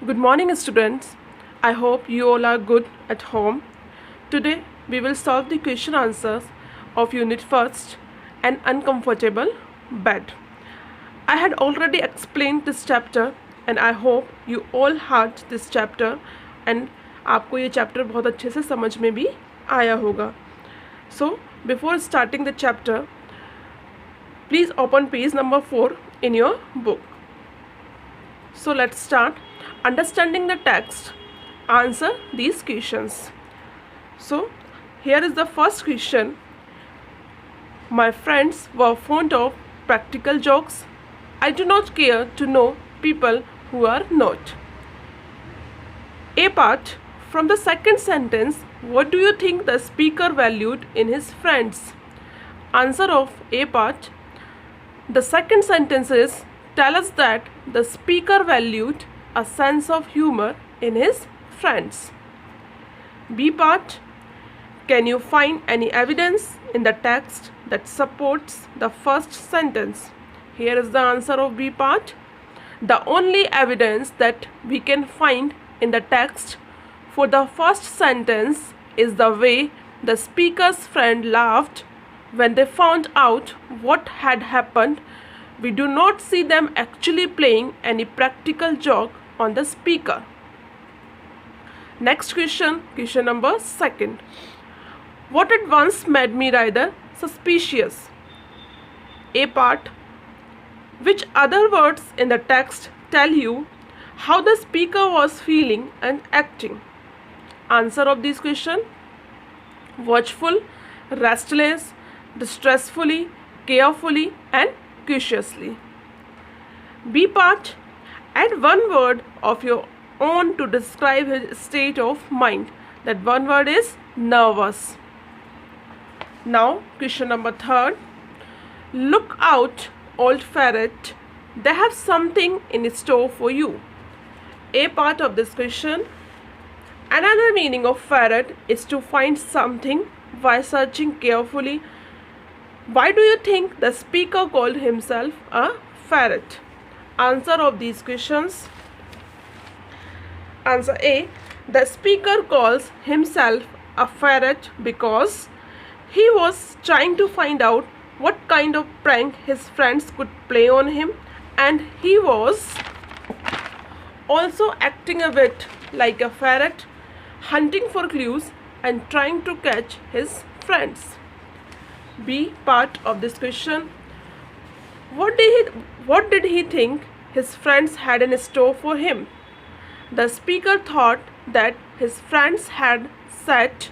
Good morning, students. I hope you all are good at home. Today, we will solve the question answers of Unit First, An Uncomfortable Bed. I had already explained this chapter and I hope you all heard this chapter and आपको ये chapter बहुत अच्छे से समझ में भी आया होगा. So, before starting the chapter, please open page number 4 in your book. So let's start. Understanding the text, answer these questions. So here is the first question. My friends were fond of practical jokes. I do not care to know people who are not. A part, from the second sentence, what do you think the speaker valued in his friends? Answer of A part. The second sentence is, tell us that the speaker valued a sense of humor in his friends. B part, can you find any evidence in the text that supports the first sentence? Here is the answer of B part. The only evidence that we can find in the text for the first sentence is the way the speaker's friend laughed when they found out what had happened. We do not see them actually playing any practical joke on the speaker. Next question number 2. What at once made me rather suspicious? A part, which other words in the text tell you how the speaker was feeling and acting? Answer of this question, watchful, restless, distressfully, carefully and cautiously. B part, add one word of your own to describe his state of mind. That one word is nervous. Now question number 3. Look out, old ferret, they have something in store for you. A part of this question, another meaning of ferret is to find something by searching carefully. Why do you think the speaker called himself a ferret? Answer of these questions. Answer A, the speaker calls himself a ferret because he was trying to find out what kind of prank his friends could play on him, and he was also acting a bit like a ferret, hunting for clues and trying to catch his friends. B part of this question, what did he think his friends had in store for him? The speaker thought that his friends had set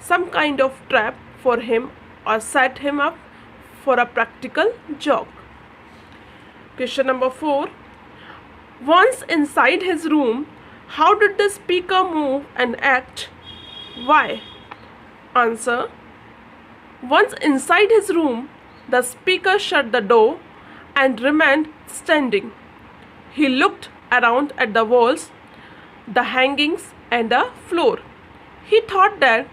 some kind of trap for him or set him up for a practical joke. Question number 4. Once inside his room, how did the speaker move and act? Why? Answer. Once inside his room, the speaker shut the door and remained standing. He looked around at the walls, the hangings and the floor. He thought that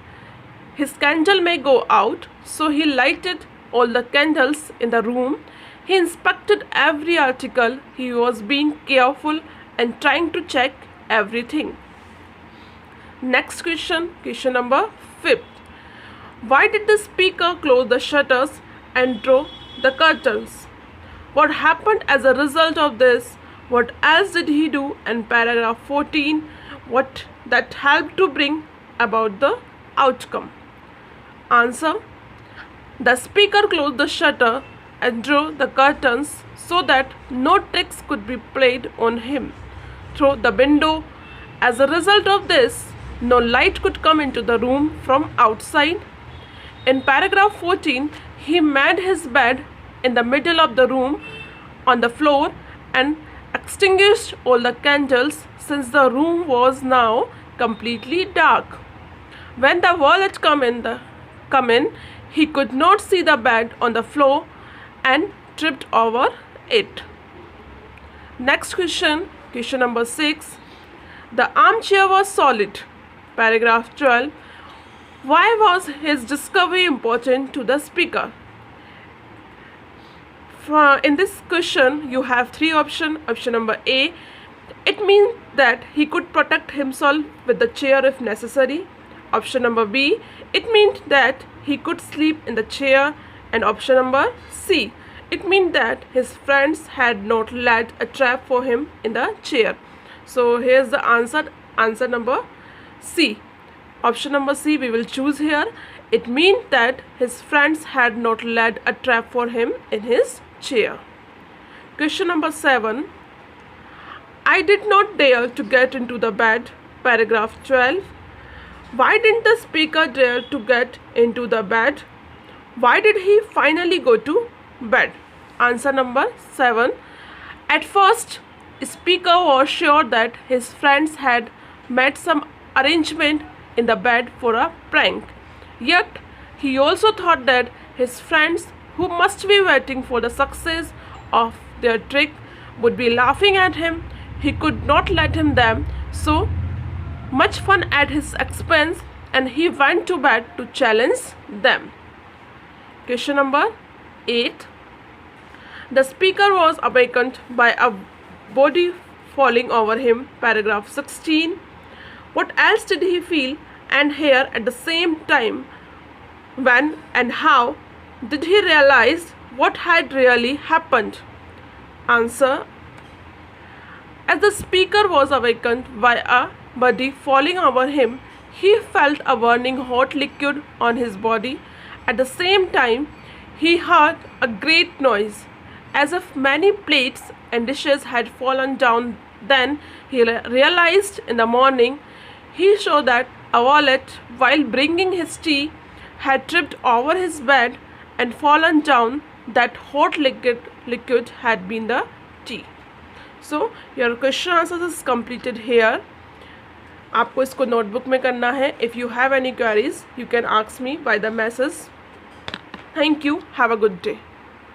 his candle may go out, so he lighted all the candles in the room. He inspected every article. He was being careful and trying to check everything. Next question number 5. Why did the speaker close the shutters and draw the curtains? What happened as a result of this? What else did he do? And paragraph 14, what that helped to bring about the outcome? Answer. The speaker closed the shutter and drew the curtains so that no tricks could be played on him through the window. As a result of this, no light could come into the room from outside. In paragraph 14, he made his bed in the middle of the room on the floor and extinguished all the candles since the room was now completely dark. When the valet come in, he could not see the bed on the floor and tripped over it. Next question number 6. The armchair was solid. Paragraph 12. Why was his discovery important to the speaker? In this question, you have three options. Option number A, It means that he could protect himself with the chair if necessary. Option number B, it meant that he could sleep in the chair. And option number C, it meant that his friends had not laid a trap for him in the chair. So here's the answer number C. Option number C we will choose here. It meant that his friends had not laid a trap for him in his chair. Question number 7. I did not dare to get into the bed. Paragraph 12. Why didn't the speaker dare to get into the bed? Why did he finally go to bed? Answer number 7. At first, speaker was sure that his friends had made some arrangement in the bed for a prank. Yet, he also thought that his friends, who must be waiting for the success of their trick, would be laughing at him. He could not let them so much fun at his expense, and he went to bed to challenge them. Question number 8. The speaker was awakened by a body falling over him. Paragraph 16. What else did he feel and hear at the same time? When and how did he realize what had really happened? Answer. As the speaker was awakened by a body falling over him, he felt a burning hot liquid on his body. At the same time, he heard a great noise, as if many plates and dishes had fallen down. Then he realized in the morning he saw that a wallet, while bringing his tea, had tripped over his bed and fallen down. That hot liquid had been the tea. So your question answers is completed here. आपको इसको notebook में करना है. If you have any queries, you can ask me by the message. Thank you. Have a good day.